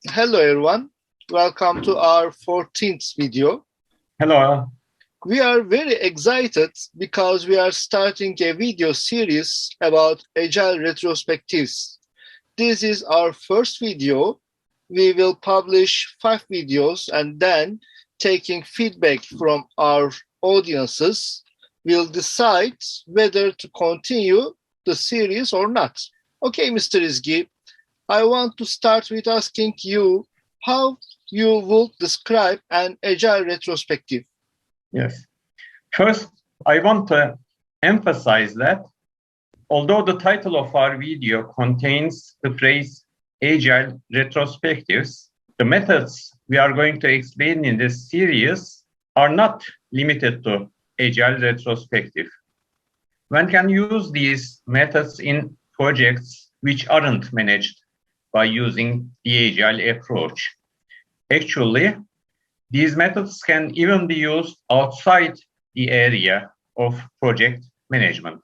Hello everyone, welcome to our 14th video. Hello. We are very excited because we are starting a video series about Agile Retrospectives. This is our first video. We will publish 5 videos and then, taking feedback from our audiences, we'll decide whether to continue the series or not. Okay, Mr. Izgi, I want to start with asking you how you would describe an agile retrospective. Yes. First, I want to emphasize that although the title of our video contains the phrase Agile Retrospectives, the methods we are going to explain in this series are not limited to Agile Retrospective. One can use these methods in projects which aren't managed by using the Agile approach. Actually, these methods can even be used outside the area of project management.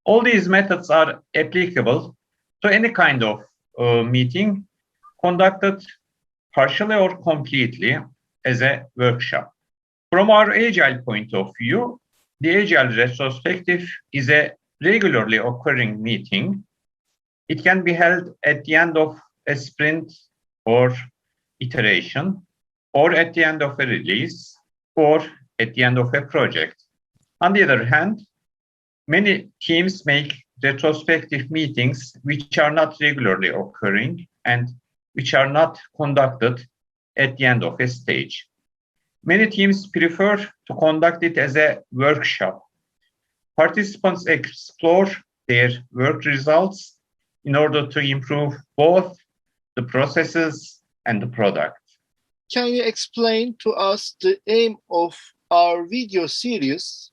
All these methods are applicable to any kind of meeting conducted partially or completely as a workshop. From our Agile point of view, the Agile retrospective is a regularly occurring meeting. It can be held at the end of a sprint or iteration, or at the end of a release, or at the end of a project. On the other hand, many teams make retrospective meetings which are not regularly occurring and which are not conducted at the end of a stage. Many teams prefer to conduct it as a workshop. Participants explore their work results in order to improve both the processes and the product. Can you explain to us the aim of our video series?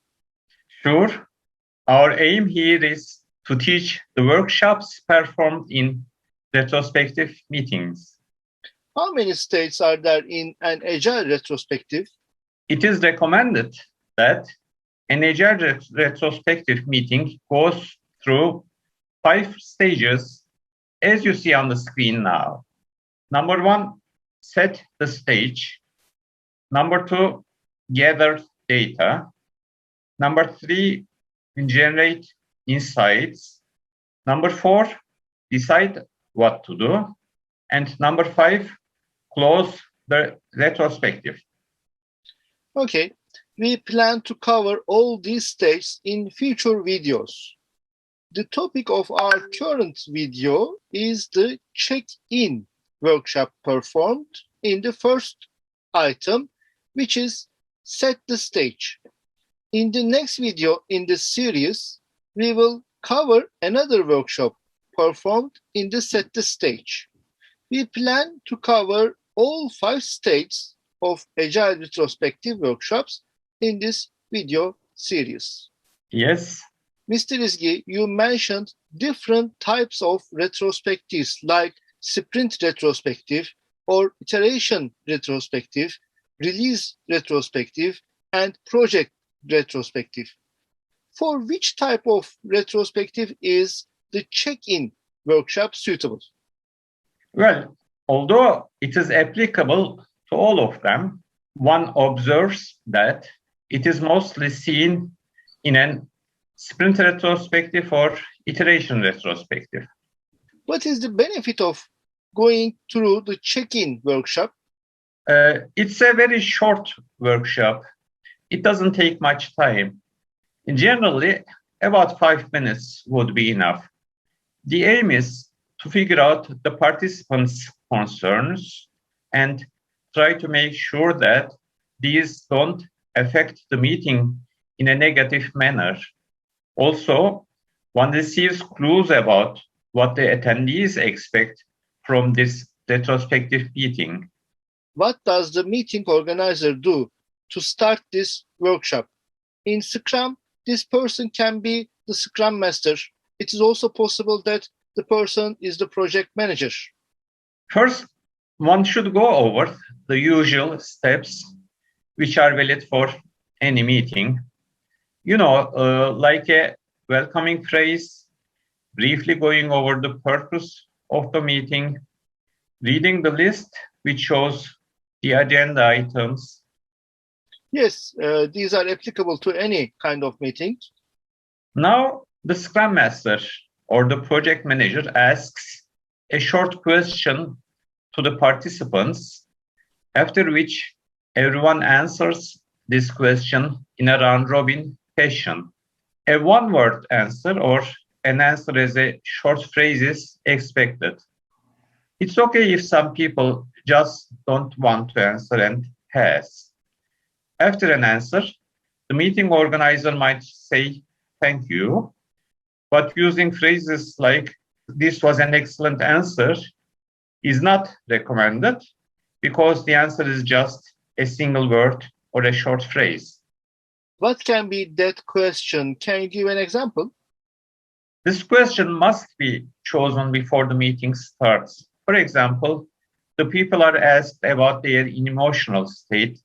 Sure. Our aim here is to teach the workshops performed in retrospective meetings. How many stages are there in an agile retrospective? It is recommended that an agile retrospective meeting goes through 5 stages, as you see on the screen now. Number 1, set the stage. Number 2, gather data. Number 3, generate insights. Number 4, decide what to do. And number 5, close the retrospective. Okay, we plan to cover all these stages in future videos. The topic of our current video is the check-in workshop performed in the first item, which is set the stage. In the next video in this series, we will cover another workshop performed in the set the stage. We plan to cover all 5 stages of Agile Retrospective workshops in this video series. Yes. Mr. Izgi, you mentioned different types of retrospectives like sprint retrospective or iteration retrospective, release retrospective, and project retrospective. For which type of retrospective is the check-in workshop suitable? Well, although it is applicable to all of them, one observes that it is mostly seen in an sprint retrospective or iteration retrospective. What is the benefit of going through the check-in workshop? It's a very short workshop. It doesn't take much time. Generally, about 5 minutes would be enough. The aim is to figure out the participants' concerns and try to make sure that these don't affect the meeting in a negative manner. Also, one receives clues about what the attendees expect from this retrospective meeting. What does the meeting organizer do to start this workshop? In Scrum, this person can be the Scrum Master. It is also possible that the person is the project manager. First, one should go over the usual steps which are valid for any meeting. Like a welcoming phrase, briefly going over the purpose of the meeting, Reading the list, which shows the agenda items. Yes, these are applicable to any kind of meeting. Now, the Scrum Master or the project manager asks a short question to the participants, after which everyone answers this question in a round-robin fashion. A one-word answer or an answer as a short phrase is expected. It's okay if some people just don't want to answer and pass. After an answer, the meeting organizer might say, "Thank you," but using phrases like "this was an excellent answer" is not recommended because the answer is just a single word or a short phrase. What can be that question? Can you give an example? This question must be chosen before the meeting starts. For example, the people are asked about their emotional state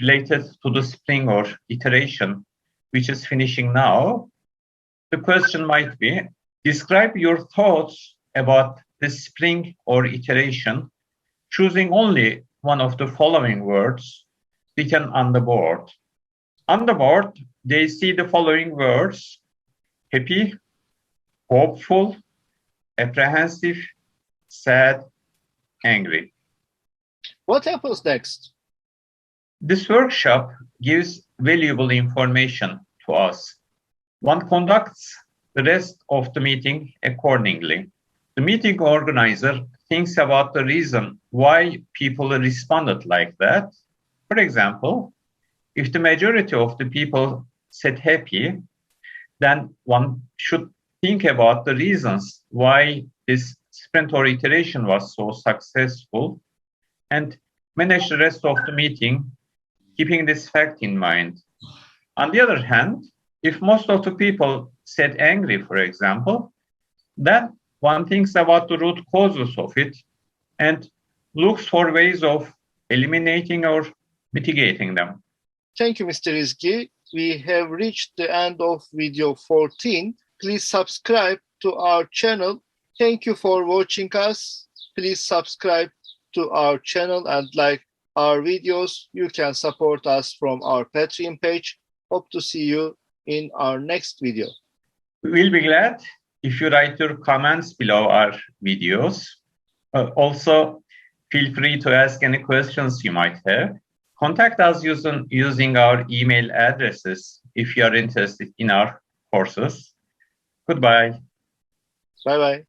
related to the sprint or iteration, which is finishing now. The question might be, describe your thoughts about the sprint or iteration, choosing only one of the following words written on the board. On the board, they see the following words: happy, hopeful, apprehensive, sad, angry. What happens next? This workshop gives valuable information to us. One conducts the rest of the meeting accordingly. The meeting organizer thinks about the reason why people responded like that. For example, if the majority of the people said happy, then one should think about the reasons why this sprint or iteration was so successful and manage the rest of the meeting keeping this fact in mind. On the other hand, if most of the people said angry, for example, then one thinks about the root causes of it and looks for ways of eliminating or mitigating them. Thank you, Mr. Izgi. We have reached the end of video 14. Please subscribe to our channel. Thank you for watching us. Please subscribe to our channel and like our videos. You can support us from our Patreon page. Hope to see you in our next video. We'll be glad if you write your comments below our videos. Also, feel free to ask any questions you might have. Contact us using our email addresses if you are interested in our courses. Goodbye. Bye-bye.